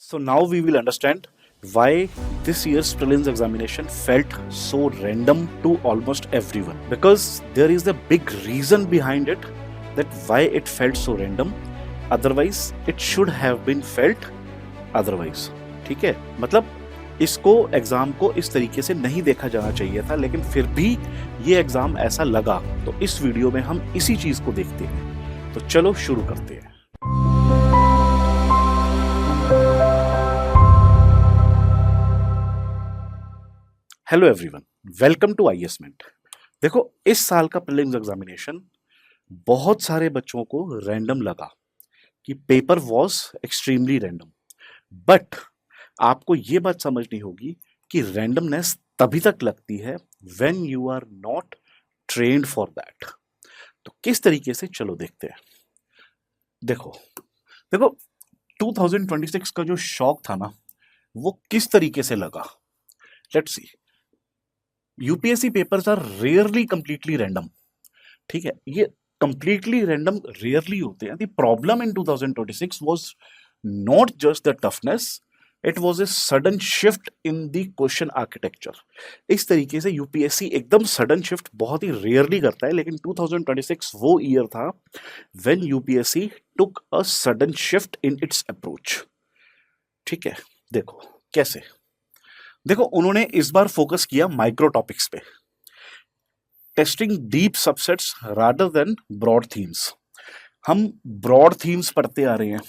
So now we will understand why this year's prelims examination felt so random to almost everyone. Because there is a big reason behind it that why it felt so random. Otherwise, it should have been felt otherwise. ठीक है, मतलब इसको exam को इस तरीके से नहीं देखा जाना चाहिए था, लेकिन फिर भी ये एग्जाम ऐसा लगा। तो इस वीडियो में हम इसी चीज को देखते हैं। तो चलो शुरू करते हैं। हेलो एवरीवन, वेलकम टू आईएसमेंट। देखो, इस साल का प्रीलिम्स एग्जामिनेशन बहुत सारे बच्चों को रैंडम लगा कि paper was extremely random, but आपको ये बात समझनी होगी कि रैंडमनेस तभी तक लगती है when you are not trained for that. तो किस तरीके से, चलो देखते हैं। देखो देखो 2026 का जो शॉक था ना, वो किस तरीके से लगा। Let's see. UPSC papers are rarely completely random. ठीक है, ये कंप्लीटली रैंडम रेयरली होते हैं। The problem in 2026 was not just the toughness, it was a sudden shift in the question architecture. इस तरीके से यूपीएससी एकदम सडन शिफ्ट बहुत ही रेयरली करता है, लेकिन 2026 वो ईयर था when UPSC took a sudden shift in its approach. ठीक है, देखो कैसे। देखो, उन्होंने इस बार फोकस किया माइक्रो टॉपिक्स पे, testing deep subsets rather than broad themes. हम ब्रॉड थीम्स पढ़ते आ रहे हैं,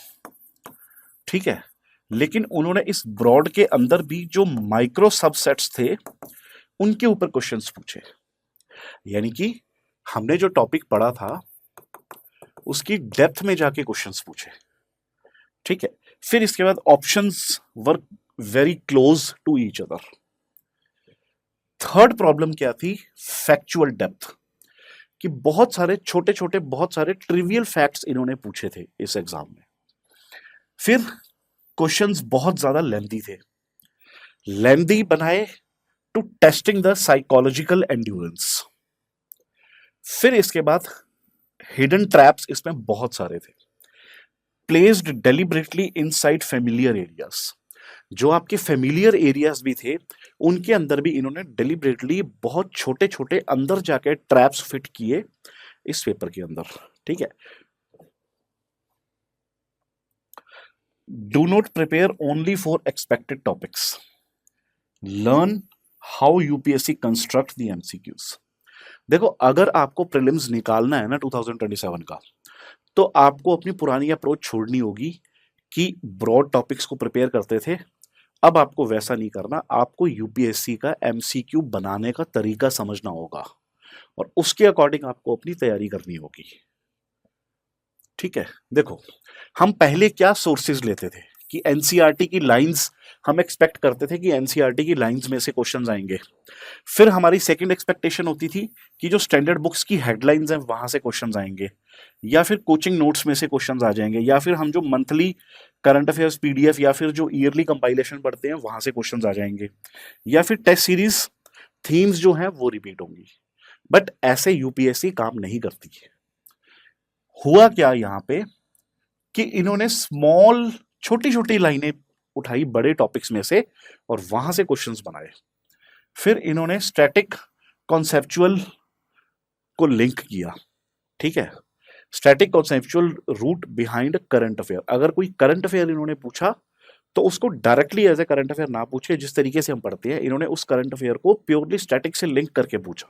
ठीक है, लेकिन उन्होंने इस ब्रॉड के अंदर भी जो माइक्रो सबसेट्स थे उनके ऊपर क्वेश्चंस पूछे। यानी कि हमने जो टॉपिक पढ़ा था उसकी डेप्थ में जाके क्वेश्चंस पूछे। ठीक है, फिर इसके बाद options were very close to each other. Third problem क्या थी? फैक्चुअल डेप्थ, कि बहुत सारे छोटे छोटे बहुत सारे ट्रिवियल फैक्ट्स इन्होंने पूछे थे इस एग्जाम में। फिर क्वेश्चंस बहुत ज्यादा लेंथी थे, लेंथी बनाए to testing the psychological endurance. फिर इसके बाद हिडन ट्रैप्स इसमें बहुत सारे थे, placed deliberately inside familiar areas. जो आपके फेमिलियर एरियाज भी थे उनके अंदर भी इन्होंने डेलिबरेटली बहुत छोटे छोटे अंदर जाके ट्रैप्स फिट किए इस पेपर के अंदर। ठीक है, do not prepare only for expected topics, learn how UPSC construct the MCQs. देखो, अगर आपको प्रीलिम्स निकालना है ना 2027 का, तो आपको अपनी पुरानी अप्रोच छोड़नी होगी कि ब्रॉड टॉपिक्स को प्रिपेयर करते थे। अब आपको वैसा नहीं करना, आपको यूपीएससी का एमसीक्यू बनाने का तरीका समझना होगा और उसके अकॉर्डिंग आपको अपनी तैयारी करनी होगी। ठीक है, देखो, हम पहले क्या सोर्सेज लेते थे कि एनसीईआरटी की लाइंस, हम एक्सपेक्ट करते थे कि एनसीईआरटी की लाइंस में से क्वेश्चंस आएंगे। फिर हमारी सेकंड एक्सपेक्टेशन होती थी कि जो स्टैंडर्ड बुक्स की हेडलाइंस हैं वहां से क्वेश्चंस आएंगे, या फिर कोचिंग नोट्स में से क्वेश्चंस आ जाएंगे, या फिर हम जो मंथली करंट अफेयर्स पीडीएफ या फिर जो ईयरली कंपाइलेशन पढ़ते हैं वहां से क्वेश्चंस आ जाएंगे, या फिर टेस्ट सीरीज थीम्स जो हैं वो रिपीट होंगी। बट ऐसे यूपीएससी काम नहीं करती है। हुआ क्या यहाँ पे कि इन्होंने स्मॉल छोटी छोटी लाइनें उठाई बड़े टॉपिक्स में से और वहां से क्वेश्चंस बनाए। फिर इन्होंने स्टैटिक कॉन्सेप्चुअल को लिंक किया। ठीक है, static conceptual root behind current affair. अगर कोई करंट अफेयर इन्होंने पूछा तो उसको directly as a current affair ना पूछे जिस तरीके से हम पढ़ते हैं, इन्होंने उस करंट अफेयर को प्योरली स्टैटिक से लिंक करके पूछा।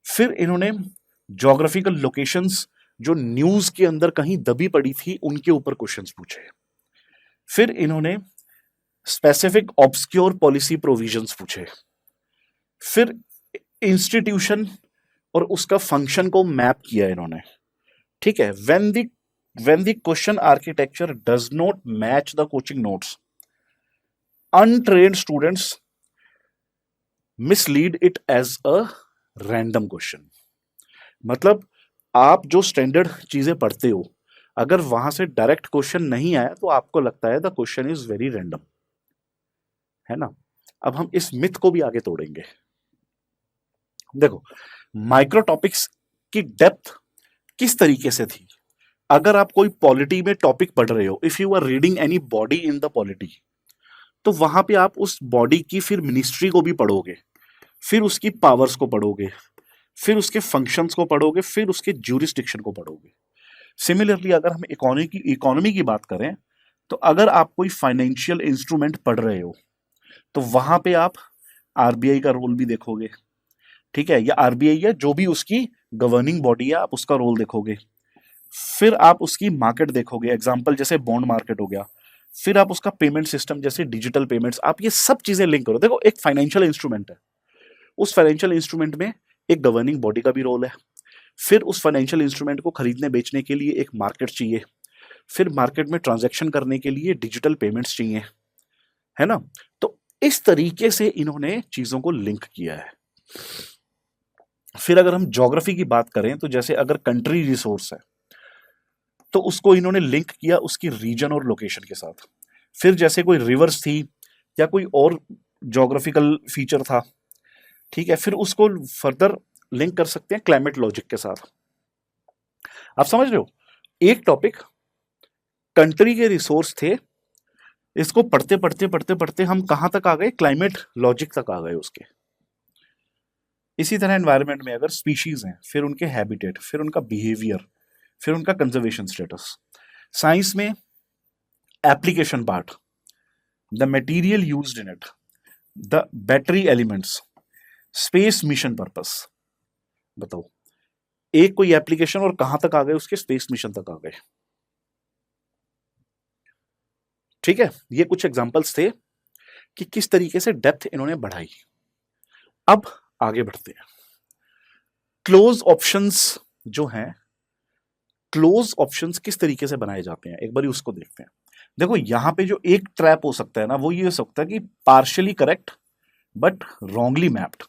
फिर इन्होंने ज्योग्राफिकल लोकेशंस जो न्यूज के अंदर कहीं दबी पड़ी थी उनके ऊपर क्वेश्चंस पूछे। फिर इन्होंने स्पेसिफिक ऑब्सक्योर पॉलिसी प्रोविजंस पूछे। फिर इंस्टीट्यूशन और उसका फंक्शन को मैप किया इन्होंने। ठीक है, when the question architecture does not match the coaching notes, untrained students mislead it as a random question। मतलब आप जो स्टैंडर्ड चीजें पढ़ते हो, अगर वहां से डायरेक्ट क्वेश्चन नहीं आया तो आपको लगता है the question is very random, है ना। अब हम इस मिथ को भी आगे तोड़ेंगे। देखो, माइक्रो टॉपिक्स की डेप्थ किस तरीके से थी, अगर आप कोई पॉलिटी में टॉपिक पढ़ रहे हो, if you are reading any body in the polity, तो वहां पे आप उस बॉडी की फिर मिनिस्ट्री को भी पढ़ोगे, फिर उसकी पावर्स को पढ़ोगे, फिर उसके फंक्शंस को पढ़ोगे, फिर उसके ज्यूरिस्डिक्शन को पढ़ोगे। सिमिलरली अगर हम इकोनॉमी की बात करें, तो अगर आप कोई फाइनेंशियल इंस्ट्रूमेंट पढ़ रहे हो, तो वहां पे आप आरबीआई का रोल भी देखोगे, ठीक है, या आरबीआई या जो भी उसकी गवर्निंग बॉडी है, आप उसका रोल देखोगे। फिर आप उसकी मार्केट देखोगे, एग्जांपल जैसे बॉन्ड मार्केट हो गया। फिर आप उसका पेमेंट सिस्टम जैसे डिजिटल पेमेंट्स, आप ये सब चीजें लिंक करो। देखो एक फाइनेंशियल इंस्ट्रूमेंट है, उस फाइनेंशियल इंस्ट्रूमेंट में एक गवर्निंग बॉडी का भी रोल है। फिर उस फाइनेंशियल इंस्ट्रूमेंट को खरीदने बेचने के लिए एक मार्केट चाहिए। फिर मार्केट में ट्रांजैक्शन करने के लिए डिजिटल पेमेंट्स चाहिए, है ना। तो इस तरीके से इन्होंने चीजों को लिंक किया है। फिर अगर हम ज्योग्राफी की बात करें, तो जैसे अगर कंट्री रिसोर्स है, तो उसको इन्होंने लिंक किया उसकी रीजन और लोकेशन के साथ। फिर जैसे कोई रिवर्स थी या कोई और ज्योग्राफिकल फीचर था, ठीक है, फिर उसको फर्दर लिंक कर सकते हैं क्लाइमेट लॉजिक के साथ। आप समझ रहे हो, एक टॉपिक कंट्री के रिसोर्स थे, इसको पढ़ते पढ़ते पढ़ते पढ़ते हम कहां तक आ गए, क्लाइमेट लॉजिक तक आ गए उसके। इसी तरह एनवायरनमेंट में अगर स्पीशीज हैं, फिर उनके हैबिटेट, फिर उनका बिहेवियर, फिर उनका कंजर्वेशन स्टेटस। साइंस में application part, the material used in it, the battery elements, space mission purpose. बताओ, एक कोई एप्लीकेशन और कहां तक आ गए, उसके स्पेस मिशन तक आ गए। ठीक है, ये कुछ एग्जांपल्स थे कि किस तरीके से डेप्थ इन्होंने बढ़ाई। अब आगे बढ़ते हैं। क्लोज ऑप्शंस जो हैं, क्लोज ऑप्शंस किस तरीके से बनाए जाते हैं, एक बार उसको देखते हैं। देखो यहां पे जो एक ट्रैप हो सकता है ना, वो ये हो सकता है कि partially correct but wrongly mapped.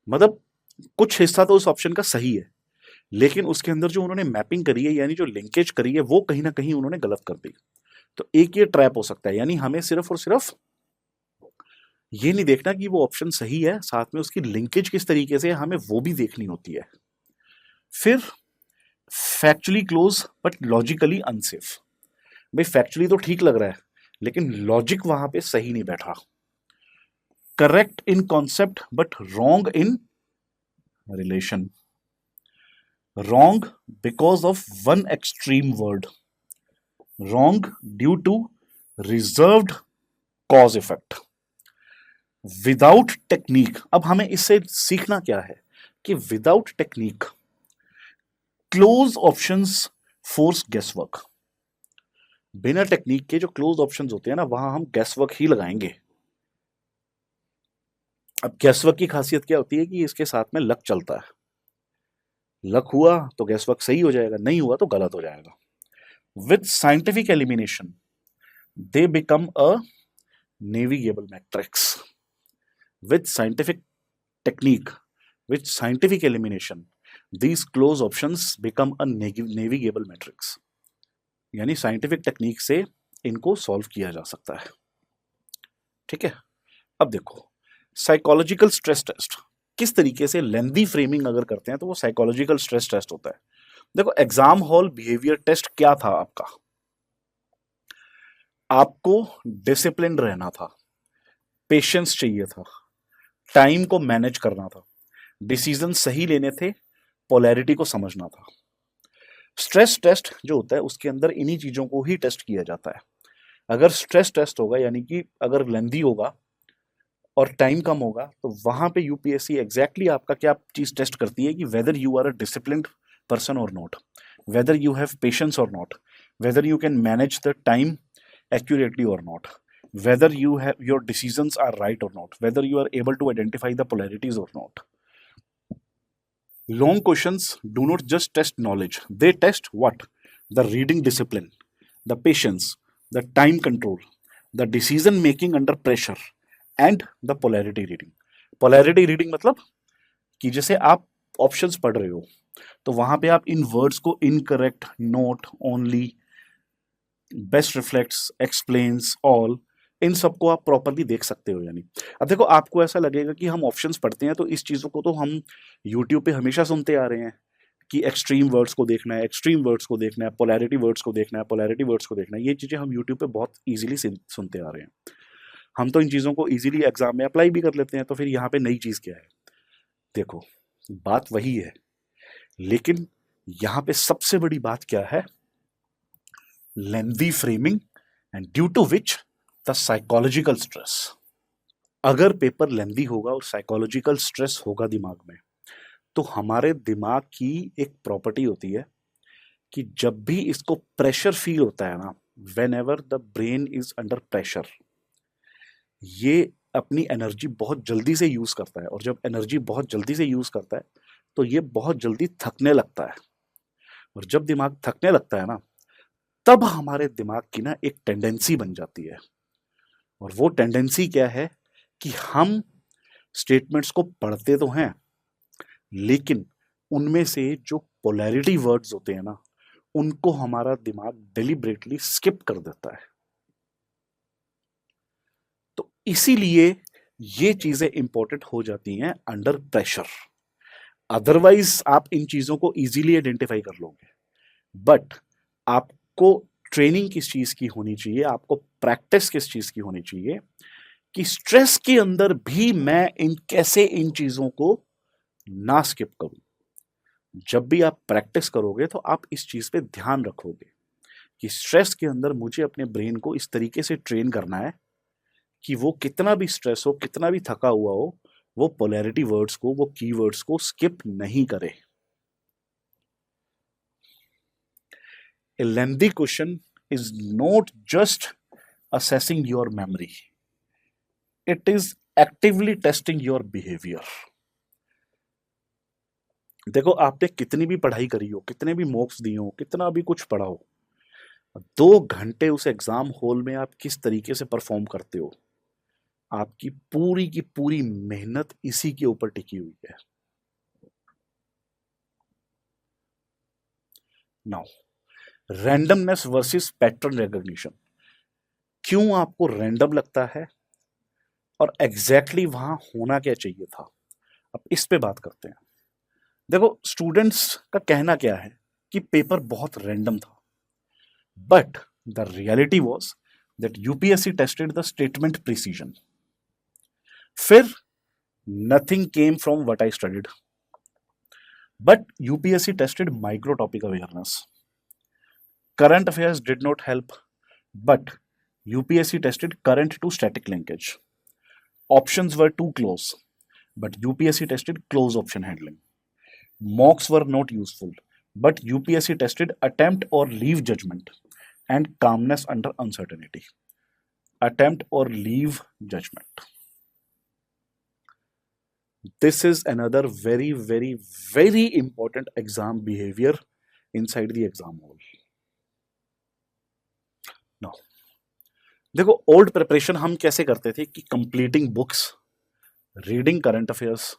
मतलब कुछ हिस्सा तो उस ऑप्शन का सही है, लेकिन उसके अंदर जो उन्होंने मैपिंग करी है, यानी जो लिंकेज करी है, वो कहीं ना कहीं उन्होंने गलत कर दी। तो एक ये ट्रैप हो सकता है, यानी हमें सिर्फ और सिर्फ ये नहीं देखना कि वो ऑप्शन सही है, साथ में उसकी लिंकेज किस तरीके से हमें वो भी देखनी होती है। फिर factually close but logically unsafe. भाई फैक्चुअली तो ठीक लग रहा है, लेकिन लॉजिक वहां पे सही नहीं बैठ रहा। Correct in concept but wrong in relation. Wrong because of one extreme word, wrong due to reversed cause effect. Without technique, अब हमें इससे सीखना क्या है कि without technique close options force guess work. बिना टेक्निक के जो क्लोज ऑप्शंस होते हैं ना, वहां हम गेस वर्क ही लगाएंगे। अब गेस वर्क की खासियत क्या होती है कि इसके साथ में लक चलता है। लक हुआ तो गेस वर्क सही हो जाएगा, नहीं हुआ तो गलत हो जाएगा। With scientific elimination they become a navigable matrix. With scientific technique, with scientific elimination, these close options become a navigable matrix. यानी साइंटिफिक टेक्निक से इनको सॉल्व किया जा सकता है। ठीक है, अब देखो साइकोलॉजिकल स्ट्रेस टेस्ट किस तरीके से, लेंदी फ्रेमिंग अगर करते हैं तो वो साइकोलॉजिकल स्ट्रेस टेस्ट होता है। देखो एग्जाम हॉल बिहेवियर टेस्ट क्या था आपका, आपको डिसिप्लिन रहना था, पेशेंस चाहिए था, टाइम को मैनेज करना था, डिसीजन सही लेने थे, पोलैरिटी को समझना था। स्ट्रेस टेस्ट जो होता है उसके अंदर इन्हीं चीजों को ही टेस्ट किया जाता है। अगर स्ट्रेस टेस्ट होगा, यानी कि अगर लेंदी होगा और टाइम कम होगा, तो वहां पे यूपीएससी एग्जैक्टली आपका क्या चीज टेस्ट करती है कि whether you are a disciplined person और not, whether you have patience और not, whether you can manage the time accurately or not, whether your decisions are right or not, whether you are able to identify the polarities or not. Long questions do not just test knowledge, they test what? The reading discipline, the patience, the time control, the decision making under pressure, and the polarity reading. Polarity reading मतलब कि जैसे आप options पढ़ रहे हो, तो वहां पे आप इन वर्ड्स को incorrect, not, only, best reflects, explains, all, इन सबको आप प्रॉपरली देख सकते हो। यानी अब देखो आपको ऐसा लगेगा कि हम ऑप्शंस पढ़ते हैं तो इस चीज़ों को तो हम यूट्यूब पे हमेशा सुनते आ रहे हैं कि एक्सट्रीम वर्ड्स को देखना है, एक्सट्रीम वर्ड्स को देखना है, पोलैरिटी वर्ड्स को देखना है, पोलैरिटी वर्ड्स को देखना है, ये चीज़ें हम यूट्यूब पे बहुत ईजिली सुनते आ रहे हैं। हम तो इन चीज़ों को ईजिली एग्जाम में अप्लाई भी कर लेते हैं, तो फिर यहाँ पे नई चीज़ क्या है? देखो, बात वही है, लेकिन यहाँ पे सबसे बड़ी बात क्या है? Lengthy framing and due to which the psychological stress. अगर पेपर लेंथी होगा और साइकोलॉजिकल स्ट्रेस होगा दिमाग में, तो हमारे दिमाग की एक प्रॉपर्टी होती है कि जब भी इसको प्रेशर फील होता है ना, when ever the brain is under pressure, ये अपनी एनर्जी बहुत जल्दी से यूज करता है, और जब एनर्जी बहुत जल्दी से यूज करता है तो ये बहुत जल्दी थकने लगता है, और जब दिमाग थकने लगता है ना, तब हमारे दिमाग की ना एक टेंडेंसी बन जाती है, और वो टेंडेंसी क्या है कि हम स्टेटमेंट्स को पढ़ते तो हैं, लेकिन उनमें से जो पोलैरिटी वर्ड्स होते हैं ना, उनको हमारा दिमाग डेलिब्रेटली स्किप कर देता है। तो इसीलिए ये चीजें इंपॉर्टेंट हो जाती हैं अंडर प्रेशर। अदरवाइज आप इन चीजों को इजीली आइडेंटिफाई कर लोगे, बट आपको ट्रेनिंग किस चीज की होनी चाहिए, आपको प्रैक्टिस किस चीज की होनी चाहिए कि स्ट्रेस के अंदर भी मैं कैसे इन चीजों को ना स्किप करूं। जब भी आप प्रैक्टिस करोगे तो आप इस चीज पे ध्यान रखोगे कि स्ट्रेस के अंदर मुझे अपने ब्रेन को इस तरीके से ट्रेन करना है कि वो कितना भी स्ट्रेस हो, कितना भी थका हुआ हो, वो पोलैरिटी वर्ड्स को, वो कीवर्ड्स को स्किप नहीं करे। A lengthy question is not just assessing your memory, it is actively testing your behavior. देखो, आपने कितनी भी पढ़ाई करी हो, कितने भी मॉक्स दिए हो, कितना भी कुछ पढ़ा हो, 2 घंटे उस एग्जाम हॉल में आप किस तरीके से परफॉर्म करते हो, आपकी पूरी की पूरी मेहनत इसी के ऊपर टिकी हुई है। Now, randomness versus pattern recognition. क्यों आपको रैंडम लगता है और एग्जैक्टली वहां होना क्या चाहिए था, अब इस पे बात करते हैं। देखो, स्टूडेंट्स का कहना क्या है कि पेपर बहुत रैंडम था, but the reality was that UPSC tested the statement precision. फिर nothing came from what I studied, but UPSC tested micro topic awareness. Current affairs did not help, but UPSC tested current to static linkage. Options were too close, but UPSC tested close option handling. Mocks were not useful, but UPSC tested attempt or leave judgment and calmness under uncertainty. Attempt or leave judgment. This is another very, very, very important exam behavior inside the exam hall. Now, देखो, old preparation हम कैसे करते थे कि completing books, reading current affairs,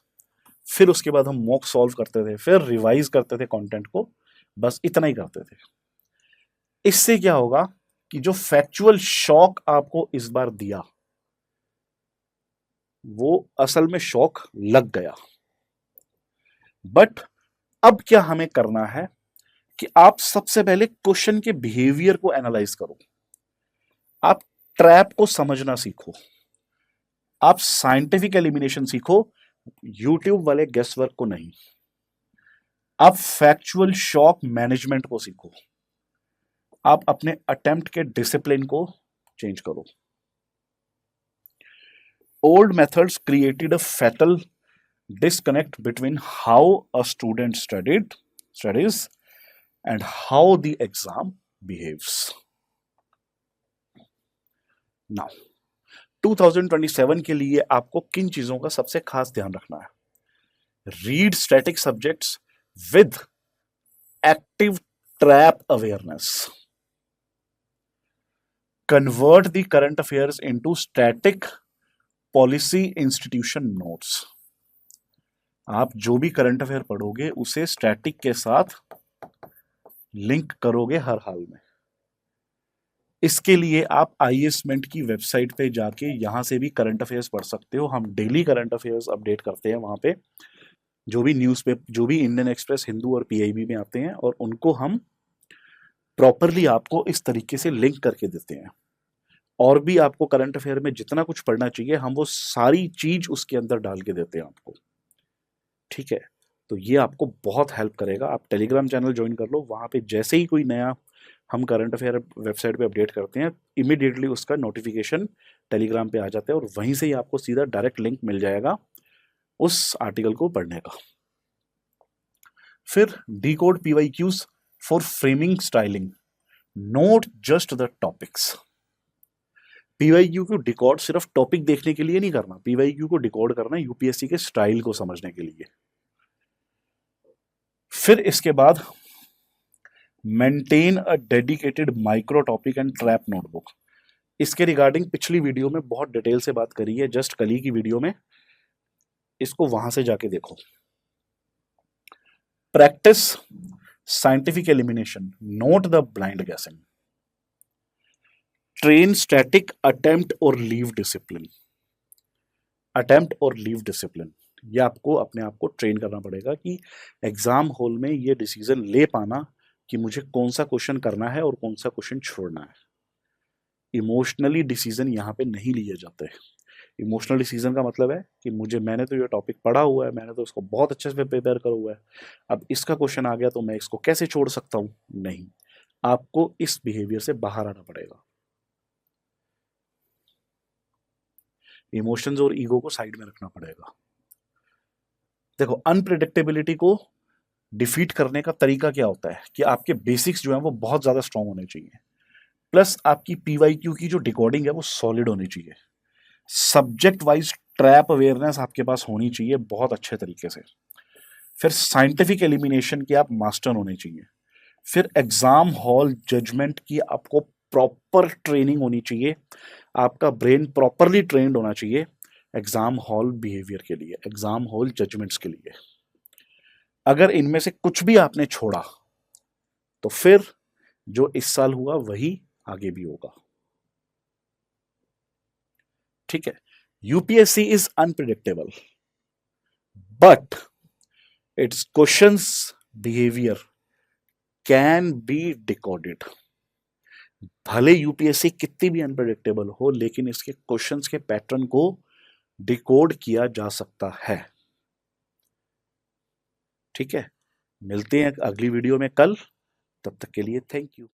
फिर उसके बाद हम मॉक सॉल्व करते थे, फिर रिवाइज करते थे कंटेंट को, बस इतना ही करते थे। इससे क्या होगा कि जो फैक्चुअल शॉक आपको इस बार दिया, वो असल में शॉक लग गया। बट अब क्या हमें करना है कि आप सबसे पहले क्वेश्चन के बिहेवियर को एनालाइज करो, आप ट्रैप को समझना सीखो, आप साइंटिफिक एलिमिनेशन सीखो, यूट्यूब वाले गेस वर्क को नहीं। आप फैक्चुअल शॉक मैनेजमेंट को सीखो, आप अपने अटेम्प्ट के डिसिप्लिन को चेंज करो। Old methods created a fatal disconnect between how a student studies and how the exam behaves. Now, 2027 के लिए आपको किन चीजों का सबसे खास ध्यान रखना है? Read static subjects with active trap awareness. Convert the current affairs into static policy institution notes. आप जो भी करंट अफेयर पढ़ोगे उसे स्टैटिक के साथ लिंक करोगे हर हाल में। इसके लिए आप आईएएस मेंट की वेबसाइट पे जाके यहां से भी करंट अफेयर्स पढ़ सकते हो। हम डेली करंट अफेयर्स अपडेट करते हैं वहां पे। जो भी न्यूज़पेपर, जो भी इंडियन एक्सप्रेस, हिंदू और पीआईबी में आते हैं, और उनको हम प्रॉपरली आपको इस तरीके से लिंक करके देते हैं। और भी आपको करंट अफेयर में जितना कुछ पढ़ना चाहिए हम वो सारी चीज उसके अंदर डाल के देते हैं आपको। ठीक है, तो ये आपको बहुत हेल्प करेगा। आप टेलीग्राम चैनल ज्वाइन कर लो, वहां पे जैसे ही कोई नया हम करंट अफेयर वेबसाइट पे अपडेट करते हैं, इमीडिएटली उसका नोटिफिकेशन टेलीग्राम पे आ जाता है, और वहीं से ही आपको सीधा डायरेक्ट लिंक मिल जाएगा उस आर्टिकल को पढ़ने का। फिर decode PYQs for framing styling, note just the topics. PYQ को डिकोड सिर्फ टॉपिक देखने के लिए नहीं करना, पीवाईक्यू को डिकोड करना यूपीएससी के स्टाइल को समझने के लिए। फिर इसके बाद maintain a dedicated micro topic and trap notebook. इसके रिगार्डिंग पिछली वीडियो में बहुत डिटेल से बात करी है, जस्ट कल ही की वीडियो में, इसको वहां से जाके देखो। Practice scientific elimination, note the blind guessing. Train static attempt और लीव डिसिप्लिन। अटेम्प्ट और लीव डिसिप्लिन, ये आपको अपने आप को ट्रेन करना पड़ेगा कि एग्जाम हॉल में ये डिसीजन ले पाना कि मुझे कौन सा क्वेश्चन करना है और कौन सा क्वेश्चन छोड़ना है। इमोशनली डिसीजन यहाँ पे नहीं लिए जाते। इमोशनल डिसीजन का मतलब है कि मैंने तो ये टॉपिक पढ़ा हुआ है, मैंने तो इसको बहुत अच्छे से प्रिपेयर करा हुआ है, अब इसका क्वेश्चन आ गया तो मैं इसको कैसे छोड़ सकता हूँ? नहीं, आपको इस बिहेवियर से बाहर आना पड़ेगा। इमोशंस और ईगो को साइड में रखना पड़ेगा। देखो, अनप्रिडिक्टेबिलिटी को डिफीट करने का तरीका क्या होता है कि आपके बेसिक्स जो है वो बहुत ज्यादा स्ट्रांग होने चाहिए, प्लस आपकी पीवाईक्यू की जो डिकोडिंग है वो सॉलिड होनी चाहिए। सब्जेक्ट वाइज ट्रैप अवेयरनेस आपके पास होनी चाहिए बहुत अच्छे तरीके से। फिर साइंटिफिक एलिमिनेशन की आप मास्टर होने चाहिए। फिर एग्जाम हॉल जजमेंट की आपको प्रॉपर ट्रेनिंग होनी चाहिए, आपका ब्रेन प्रॉपरली ट्रेंड होना चाहिए एग्जाम हॉल बिहेवियर के लिए, एग्जाम हॉल जजमेंट्स के लिए। अगर इनमें से कुछ भी आपने छोड़ा तो फिर जो इस साल हुआ वही आगे भी होगा। ठीक है, UPSC is unpredictable but it's questions behaviour can be decoded. भले यूपीएससी कितनी भी अनप्रिडिक्टेबल हो, लेकिन इसके क्वेश्चंस के पैटर्न को डिकोड किया जा सकता है। ठीक है, मिलते हैं अगली वीडियो में कल, तब तक के लिए थैंक यू।